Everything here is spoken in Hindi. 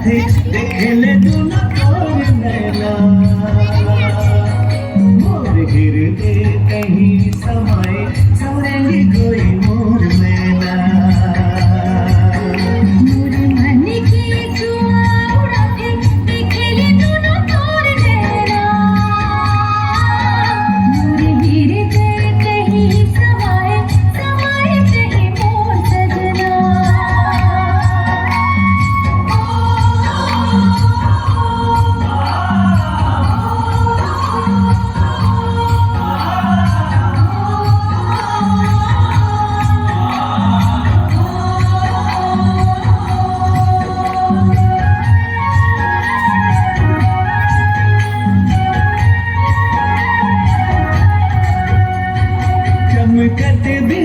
साथे देखले दुनो तोर नैना मोर हृदय कहीं समाए सवरेंगी कोई मोर मैना मोर मन की जुआ उड़ा के देखले दुनो तोर नैना मोर हृदय कहीं समाए समाए कहीं मोर सजना चमकत भी